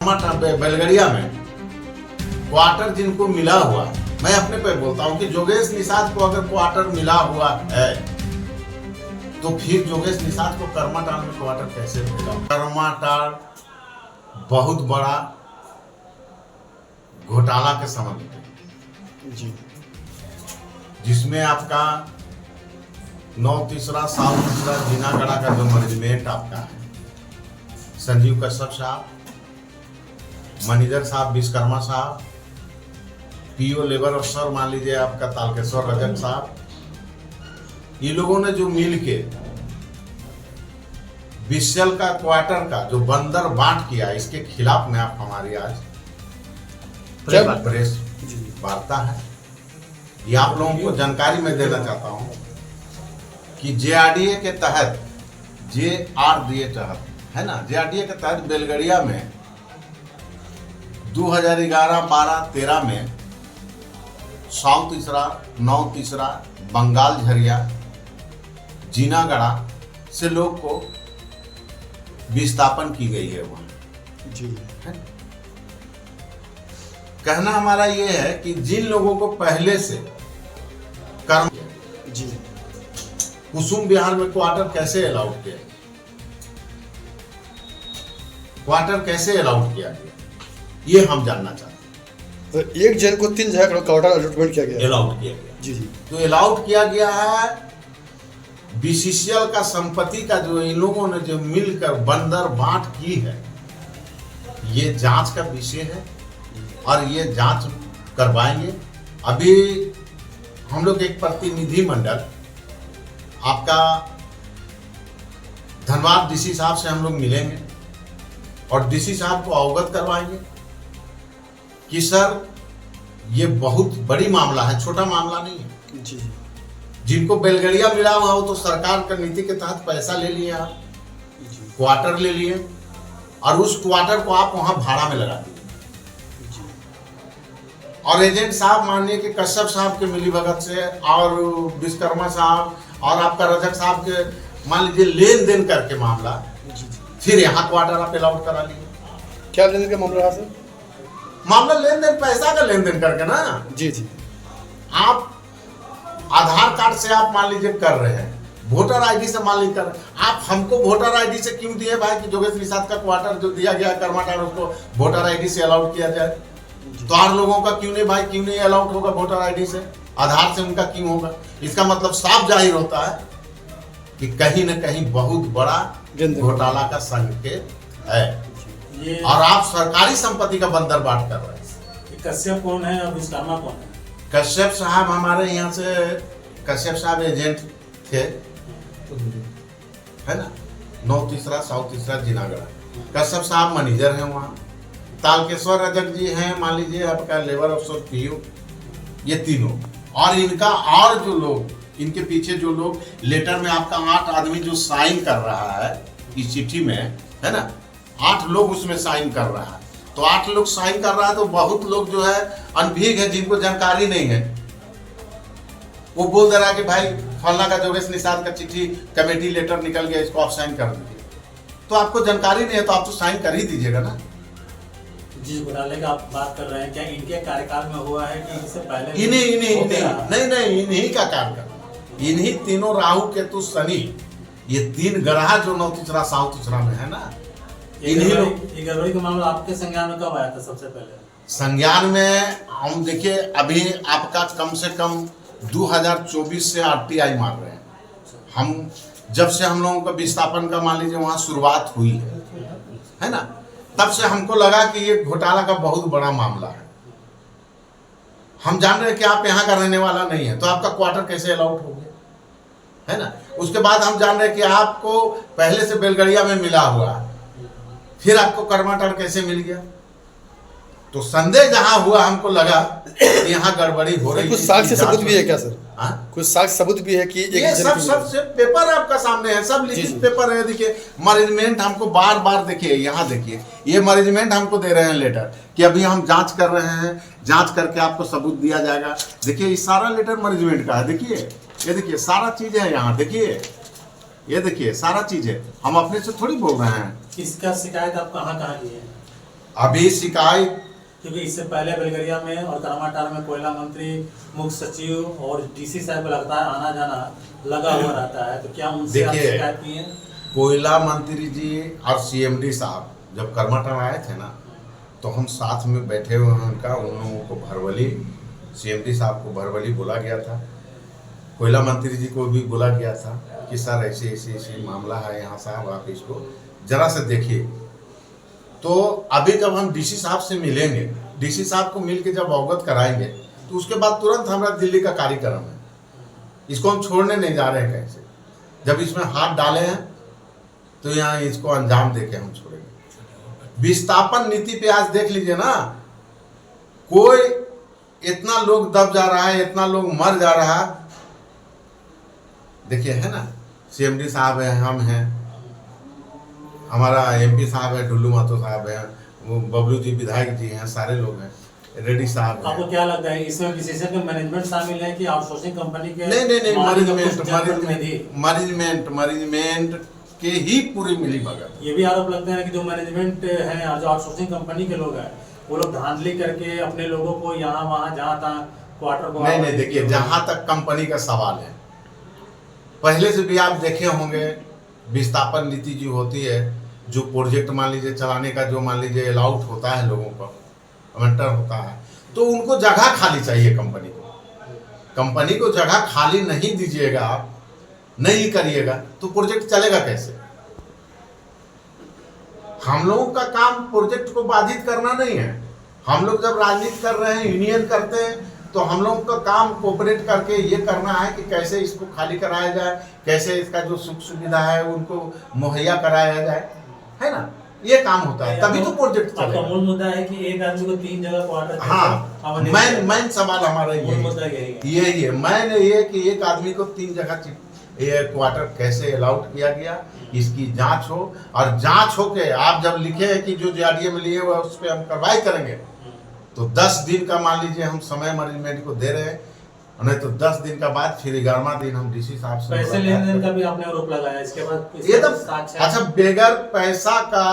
बेलगड़िया में क्वार्टर जिनको मिला हुआ, मैं अपने पे बोलता हूं कि जोगेश निषाद को अगर क्वार्टर मिला हुआ है तो फिर जोगेश निषाद को करमाटाल में क्वार्टर कैसे मिला? करमाटाल बहुत बड़ा घोटाला के संबंध जी, जिसमें आपका 9/3 7/3 जीनागढ़ा का जो मैनेजमेंट आपका है, संजीव कश्यप साहब, मैनेजर साहब विश्वकर्मा साहब, पीओ लेबर अफसर मान लीजिए आपका तालकेश्वर रजक साहब, ये लोगों ने जो मिल के बीसीएल का क्वार्टर का जो बंदर बांट किया, इसके खिलाफ में आप हमारी आज प्रेस वार्ता है। ये आप लोगों को जानकारी में देना चाहता हूं कि जेआरडीए के तहत है ना, जेआरडीए के तहत बेलगड़िया में 2011, 12, 13 में 7/3, 9/3 बंगाल झरिया जीनागढ़ा से लोग को विस्थापन की गई है वहां जी है? कहना हमारा ये है कि जिन लोगों को पहले से कर्म जी कुसुम बिहार में क्वार्टर कैसे अलाउड किया, क्वार्टर कैसे अलाउड किया गया, ये हम जानना चाहते हैं। तो एक जन को 3 जगह क्वार्टर अलॉटमेंट किया गया, अलाउड किया गया जी जी। तो अलाउड किया गया है बीसीसीएल का संपत्ति का जो इन लोगों ने जो मिलकर बंदर बांट की है, ये जांच का विषय है और ये जांच करवाएंगे। अभी हम लोग एक प्रतिनिधि मंडल आपका धनबाद डीसी साहब से हम लोग मिलेंगे और डीसी साहब को अवगत करवाएंगे कि सर ये बहुत बड़ी मामला है, छोटा मामला नहीं है जी। जिनको बेलगड़िया मिला हुआ हो तो सरकार का नीति के तहत पैसा ले लिए आप, क्वार्टर ले लिए और उस क्वार्टर को आप वहां भाड़ा में लगा दिए और एजेंट साहब मानिए कि कश्यप साहब के मिलीभगत से और विश्वकर्मा साहब और आपका रजक साहब के मान लीजिए लेन देन करके मामला, फिर यहाँ क्वार्टर आप अलाउड करा लिए। क्या लेन देन का मामला है सर? मामला लेन देन, पैसा का लेन देन करके ना जी जी। आप आधार कार्ड से आप मान लीजिए कर रहे हैं, वोटर आईडी से मान लीजिए कर रहे हैं, आप हमको वोटर आईडी से क्यों दिए भाई कि जोगेश निषाद का क्वार्टर जो दिया गया करमाटाल उसको वोटर आईडी से अलाउड किया जाए, तो और लोगों का क्यों नहीं भाई, क्यों नहीं अलाउड होगा वोटर आईडी से, आधार से उनका क्यों होगा? इसका मतलब साफ जाहिर होता है कि कहीं न कहीं बहुत बड़ा घोटाला का संकेत है और आप सरकारी संपत्ति का बंदर बांट कर रहे हैं। कश्यप कौन है और विश्वकर्मा कौन है? कश्यप साहब हमारे यहाँ से, कश्यप साहब एजेंट थे है ना, 9/3 7/3 जीनागढ़ा। कश्यप साहब मैनेजर हैं वहाँ। तालकेश्वर रजक जी हैं मान लीजिए आपका लेबर अफसर पीओ, ये तीनों और इनका और जो लोग इनके पीछे जो लोग लेटर में आपका 8 आदमी जो साइन कर रहा है इस चिट्ठी में है ना, 8 लोग उसमें साइन कर रहा है, तो 8 लोग साइन कर रहा है तो बहुत लोग जो है अनभिज्ञ है, जिनको जानकारी नहीं है, वो बोल दे रहा है कि भाई फलना का जोगेश निषाद का चिट्ठी कमेटी लेटर निकल गया, इसको आप साइन कर दीजिए। तो आपको जानकारी नहीं है तो आप तो साइन कर ही दीजिएगा ना। जिस घोटाले का आप बात कर रहे हैं, क्या इनके कार्यकाल में हुआ है कि इससे पहले? इन्हीं का कार्यकाल, इन्हीं तीनों राहु केतु शनि, ये 3 ग्रह जो 9/3 7/3 में है ना, इन्हीं लोग। ये गड़बड़ी का मामला आपके संज्ञान में कब आया था सबसे पहले? संज्ञान में हम देखिए अभी आपका कम से कम 2024 से आरटीआई मार रहे हैं हम, जब से हम लोगों का विस्थापन का मान लीजिए वहां शुरुआत हुई है ना, तब से हमको लगा कि ये घोटाला का बहुत बड़ा मामला है। हम जान रहे हैं कि आप यहाँ का रहने वाला नहीं है तो आपका क्वार्टर कैसे अलाउड हो गया है ना। उसके बाद हम जान रहे हैं कि आपको पहले से बेलगड़िया में मिला हुआ है, फिर आपको करमाटाल कैसे मिल गया, तो संदेह जहां हुआ हमको लगा कि यहाँ गड़बड़ी हो रही है। कुछ साक्ष्य सबूत भी है क्या सर? कुछ साक्ष्य सबूत भी है कि ये सब पेपर आपका सामने है, सब लिखित पेपर है। देखिए मैनेजमेंट हमको बार बार, देखिए यहाँ देखिए ये मैनेजमेंट हमको दे रहे हैं लेटर कि अभी हम जांच कर रहे हैं, जांच करके आपको सबूत दिया जाएगा। देखिए ये सारा लेटर मैनेजमेंट का है, देखिए ये देखिए सारा चीज है यहाँ, देखिए ये देखिए सारा चीज है, हम अपने से थोड़ी बोल रहे हैं। किसका शिकायत आप कहाँ लिए हैं? अभी शिकायत क्योंकि इससे पहले बेलगरिया में और करमाटार में कोयला मंत्री, मुख्य सचिव और डीसी साहब को लगता है आना जाना लगा हुआ रहता है, तो क्या उनसे आप देखिए, शिकायत की है? कोयला मंत्री जी और सीएमडी साहब जब करमाटार आए थे ना, तो हम साथ में बैठे हुए हैं उनका, उन लोगों को भरवली, सीएमडी साहब को भरवली बोला गया था, कोयला मंत्री जी को भी बोला गया था कि सर ऐसे ऐसे ऐसे मामला है यहाँ साहब, आप इसको जरा से देखिए। तो अभी जब हम डीसी साहब से मिलेंगे, डीसी साहब को मिल के जब अवगत कराएंगे, तो उसके बाद तुरंत हमारा दिल्ली का कार्यक्रम है, इसको हम छोड़ने नहीं जा रहे हैं कैसे। जब इसमें हाथ डाले हैं तो यहाँ इसको अंजाम देके हम छोड़ेंगे। विस्थापन नीति पे आज देख लीजिए ना, कोई इतना लोग दब जा रहा है, इतना लोग मर जा रहा है। देखिए है ना, सीएमडी साहब है, हम हैं, हमारा एमपी साहब है, डुल्लू महतो साहब है, वो बबलू जी विधायक जी हैं, सारे लोग हैं, रेड्डी साहब हैं। आपको क्या लगता है इसमें किसी का मैनेजमेंट शामिल है कि आउटसोर्सिंग कंपनी के? नहीं, मैनेजमेंट मैनेजमेंट के ही पूरी मिली भगत। ये भी आरोप लगता है कि जो मैनेजमेंट है और जो आउटसोर्सिंग कंपनी के लोग हैं, वो लोग धांधली करके अपने लोगों को यहाँ वहाँ जहाँ तहाँ क्वार्टर को। नहीं, देखिए, जहाँ तक कंपनी का सवाल है, पहले से भी आप देखे होंगे, विस्थापन नीति जो होती है, जो प्रोजेक्ट मान लीजिए चलाने का, जो मान लीजिए अलाउट होता है लोगों को, अवेंटर होता है, तो उनको जगह खाली चाहिए। कंपनी को जगह खाली नहीं दीजिएगा, आप नहीं करिएगा, तो प्रोजेक्ट चलेगा कैसे? हम लोगों का काम प्रोजेक्ट को बाधित करना नहीं है। हम लोग जब राजनीति कर रहे हैं, यूनियन करते हैं, तो हम लोगों का काम कोऑपरेट करके ये करना है कि कैसे इसको खाली कराया जाए, कैसे इसका जो सुख सुविधा है उनको मुहैया कराया जाए, है ना, ये काम होता है, तभी तो प्रोजेक्ट चलेगा। मूल मुद्दा है कि एक आदमी को 3 जगह क्वार्टर। हाँ, मैन सवाल हमारा यही है। मैन ये कि एक आदमी को 3 जगह ये क्वार्टर कैसे अलाउड किया गया, इसकी जांच हो, और जांच हो के आप जब लिखे हैं कि जो JRDA में लिए हुआ उस पर हम कार्रवाई करेंगे, तो 10 दिन का मान लीजिए हम समय मैनेजमेंट को दे रहे हैं, नहीं तो 10 दिन का बाद फिर 11वां दिन हम डीसी साहब से पैसे लेन देन का भी आपने आरोप लगाया, इसके बाद ये तो अच्छा, बगैर पैसा का